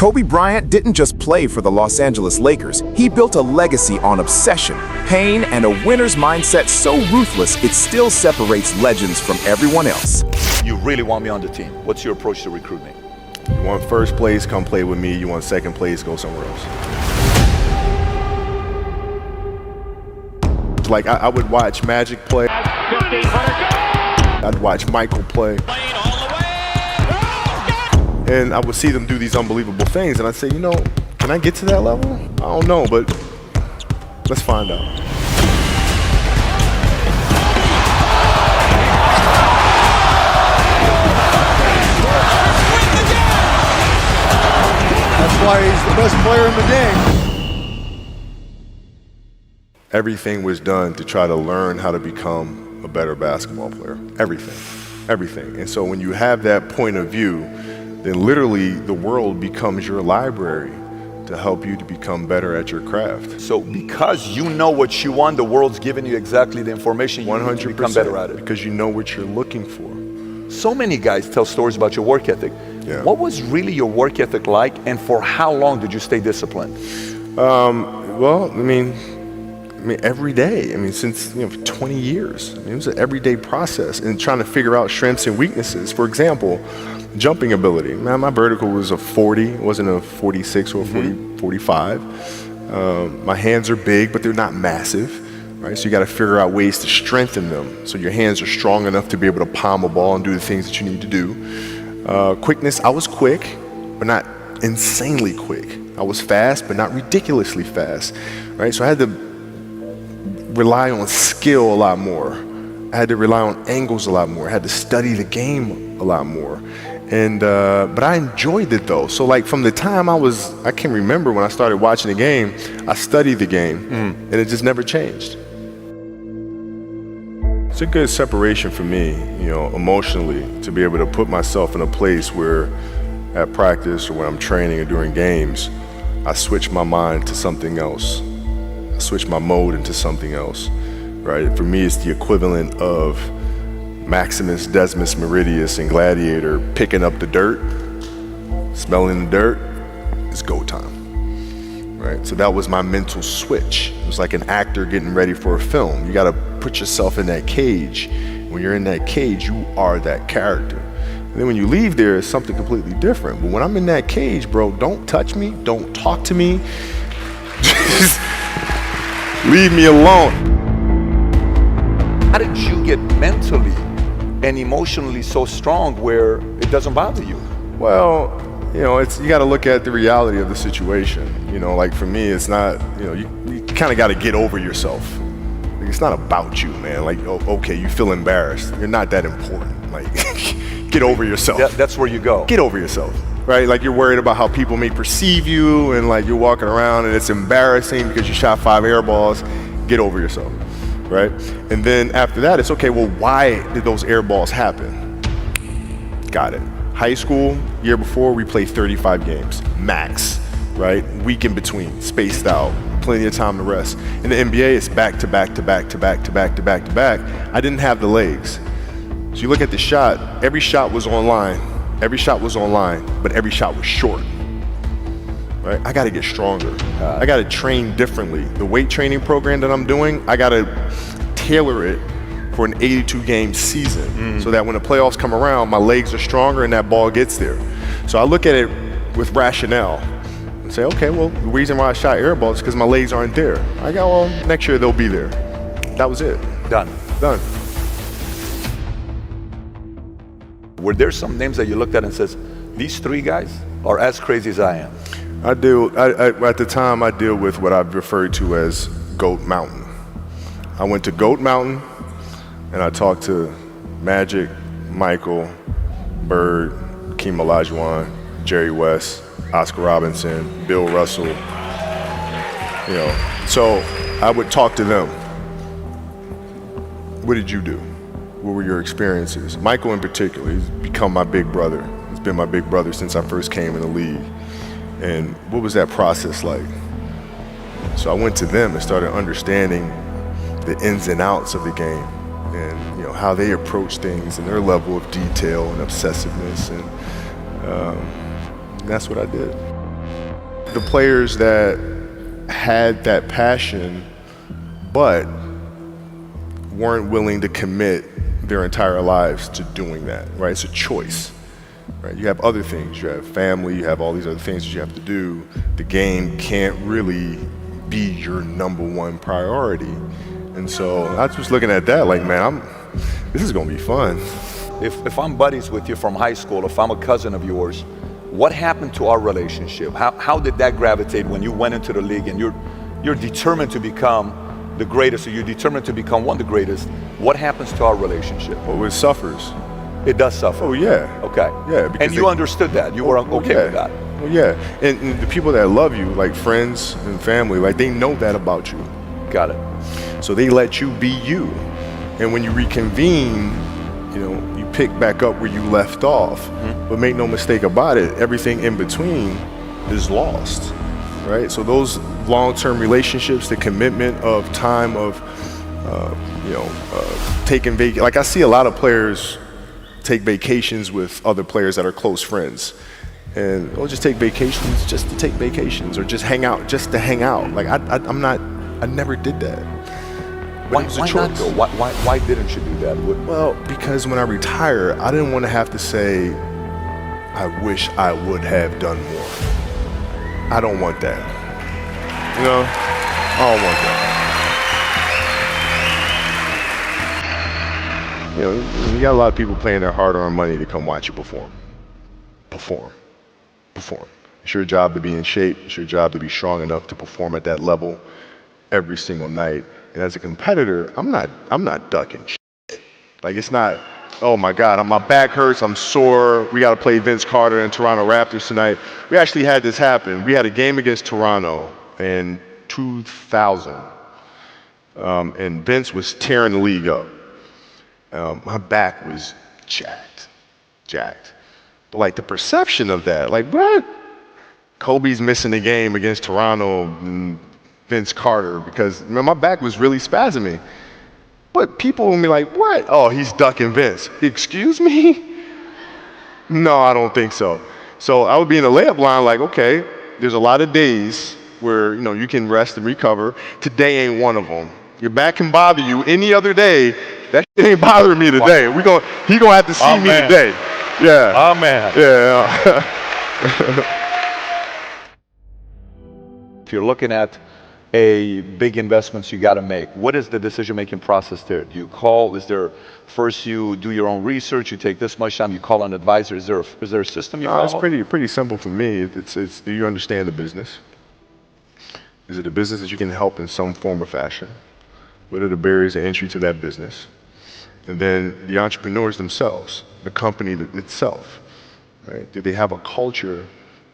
Kobe Bryant didn't just play for the Los Angeles Lakers. He built a legacy on obsession, pain, and a winner's mindset so ruthless it still separates legends from everyone else. You really want me on the team. What's your approach to recruiting? You want first place, come play with me. You want second place, go somewhere else. Like, I would watch Magic play. I'd watch Michael play. And I would see them do these unbelievable things, and I'd say, you know, can I get to that level? I don't know, but let's find out. That's why he's the best player in the game. Everything was done to try to learn how to become a better basketball player. Everything. And so when you have that point of view, then literally the world becomes your library to help you to become better at your craft. So because you know what you want, the world's giving you exactly the information you need to become better at it. Because you know what you're looking for. So many guys tell stories about your work ethic. Yeah. What was really your work ethic like, and for how long did you stay disciplined? Well, I mean, every day. I mean, since 20 years. I mean, it was an everyday process and trying to figure out strengths and weaknesses. For example, jumping ability. Man, my vertical was a 40. It wasn't a 46 or a 45. My hands are big, but they're not massive. Right? So you got to figure out ways to strengthen them so your hands are strong enough to be able to palm a ball and do the things that you need to do. Quickness, I was quick, but not insanely quick. I was fast, but not ridiculously fast. Right? So I had to rely on skill a lot more. I had to rely on angles a lot more. I had to study the game a lot more. And but I enjoyed it though. So like from the time I can remember when I started watching the game, I studied the game and it just never changed. It's a good separation for me, emotionally, to be able to put myself in a place where at practice or when I'm training or during games, I switch my mind to something else. I switch my mode into something else, right? For me, it's the equivalent of Maximus, Decimus, Meridius, and Gladiator picking up the dirt, smelling the dirt. It's go time, right? So that was my mental switch. It was like an actor getting ready for a film. You got to put yourself in that cage. When you're in that cage, you are that character. And then when you leave there, it's something completely different. But when I'm in that cage, bro, don't touch me, don't talk to me. Just leave me alone. How did you get mentally and emotionally so strong where it doesn't bother you? Well, you got to look at the reality of the situation. Like for me, it's not, you kind of got to get over yourself. Like, it's not about you, man. Like, okay, you feel embarrassed. You're not that important. Like, get over yourself. That's where you go. Get over yourself, right? Like you're worried about how people may perceive you and like you're walking around and it's embarrassing because you shot 5 air balls. Get over yourself. Right? And then after that, it's okay, well, why did those air balls happen? Got it. High school, year before, we played 35 games, max, right? Week in between, spaced out, plenty of time to rest. In the NBA, it's back to back to back to back to back to back to back. I didn't have the legs. So you look at the shot, every shot was online, but every shot was short. Right? I got to get stronger. I got to train differently. The weight training program that I'm doing, I got to tailor it for an 82-game season so that when the playoffs come around, my legs are stronger and that ball gets there. So I look at it with rationale and say, okay, well, the reason why I shot air balls is because my legs aren't there. I go, well, next year they'll be there. That was it. Done. Were there some names that you looked at and says, these 3 guys are as crazy as I am? At the time, I deal with what I've referred to as Goat Mountain. I went to Goat Mountain and I talked to Magic, Michael, Bird, Hakeem Olajuwon, Jerry West, Oscar Robinson, Bill Russell. So I would talk to them. What did you do? What were your experiences? Michael in particular, he's become my big brother. He's been my big brother since I first came in the league. And what was that process like? So I went to them and started understanding the ins and outs of the game and how they approach things and their level of detail and obsessiveness. And that's what I did. the players that had that passion but weren't willing to commit their entire lives to doing that, right? It's a choice, right? You have other things, you have family, you have all these other things that you have to do. The game can't really be your number one priority. And so I was just looking at that like, man, this is gonna be fun. If I'm buddies with you from high school, if I'm a cousin of yours, what happened to our relationship? How did that gravitate when you went into the league and you're determined to become the greatest, or you're determined to become one of the greatest? What happens to our relationship? Well, it suffers. It does suffer. Oh yeah. Okay. Yeah. And you understood that. You were okay with that. Well, yeah. And the people that love you, like friends and family, like they know that about you. Got it. So they let you be you. And when you reconvene, you pick back up where you left off. Mm-hmm. But make no mistake about it, everything in between is lost, right? So those long-term relationships, the commitment of time of, taking vacation. Like I see a lot of players take vacations with other players that are close friends. And they'll just take vacations just to take vacations, or just hang out just to hang out. Like I never did that. Why not though? Why didn't you do that? Well, because when I retire, I didn't want to have to say, I wish I would have done more. I don't want that. I don't want that. You got a lot of people paying their hard-earned money to come watch you perform. Perform. It's your job to be in shape. It's your job to be strong enough to perform at that level every single night. And as a competitor, I'm not ducking shit. Like it's not, oh my God, my back hurts, I'm sore, we gotta play Vince Carter and Toronto Raptors tonight. We actually had this happen. We had a game against Toronto in 2000, and Vince was tearing the league up. My back was jacked. But like the perception of that, like what? Kobe's missing the game against Toronto and Vince Carter because my back was really spasming. But people will be like, what? Oh, he's ducking Vince. Excuse me? No, I don't think so. So I would be in the layup line like, okay, there's a lot of days where you can rest and recover. Today ain't one of them. Your back can bother you any other day. That shit ain't bothering me today. He gonna have to see me today. Yeah. Oh man. Yeah. If you're looking at a big investments you got to make, what is the decision-making process there? Do you call? Is there first you do your own research? You take this much time. You call an advisor. Is there a system you follow? It's pretty simple for me. It's do you understand the business? Is it a business that you can help in some form or fashion? What are the barriers to entry to that business? And then the entrepreneurs themselves, the company itself, right? Do they have a culture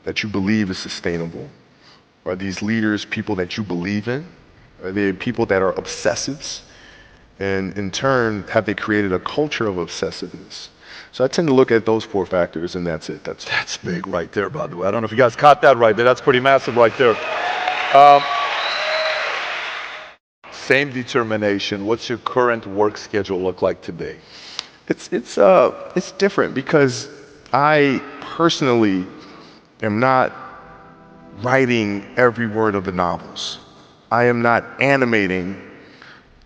that you believe is sustainable? Are these leaders people that you believe in? Are they people that are obsessives? And in turn, have they created a culture of obsessiveness? So I tend to look at those 4 factors, and that's it. That's big right there, by the way. I don't know if you guys caught that right there. That's pretty massive right there. Same determination. What's your current work schedule look like today? It's different because I personally am not writing every word of the novels. I am not animating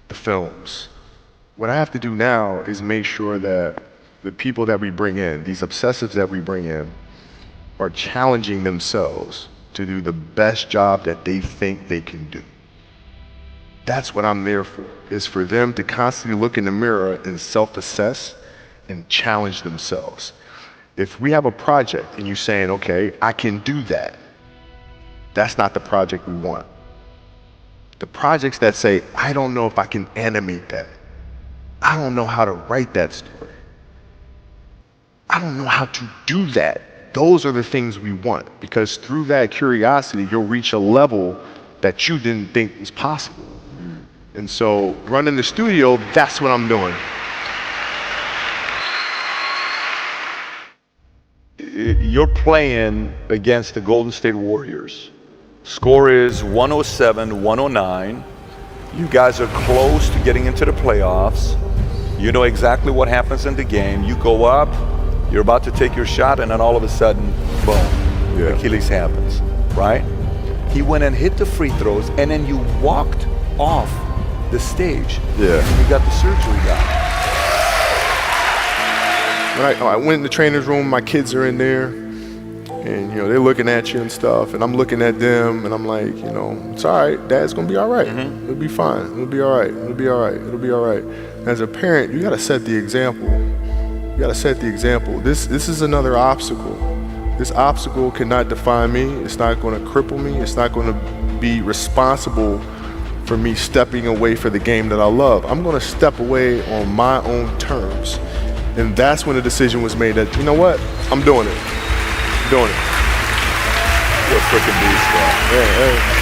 the films. What I have to do now is make sure that the people that we bring in, these obsessives that we bring in, are challenging themselves to do the best job that they think they can do. That's what I'm there for, is for them to constantly look in the mirror and self-assess and challenge themselves. If we have a project and you're saying, okay, I can do that, that's not the project we want. The projects that say, I don't know if I can animate that. I don't know how to write that story. I don't know how to do that. Those are the things we want, because through that curiosity, you'll reach a level that you didn't think was possible. And so running the studio, that's what I'm doing. You're playing against the Golden State Warriors. Score is 107-109. You guys are close to getting into the playoffs. You know exactly what happens in the game. You go up, you're about to take your shot, and then all of a sudden, boom, Achilles happens. right? He went and hit the free throws, and then you walked off the stage. Yeah. And you got the surgery done. When I went in the trainer's room, my kids are in there, and they're looking at you and stuff, and I'm looking at them, and I'm like, it's all right. Dad's gonna be all right. It'll be fine. It'll be all right. It'll be all right. It'll be all right. As a parent, you gotta set the example. You gotta set the example. This is another obstacle. This obstacle cannot define me. It's not gonna cripple me. It's not gonna be responsible for me stepping away for the game that I love. I'm gonna step away on my own terms. And that's when the decision was made that, you know what, I'm doing it. I'm doing it. You're a freaking beast, bro. Yeah,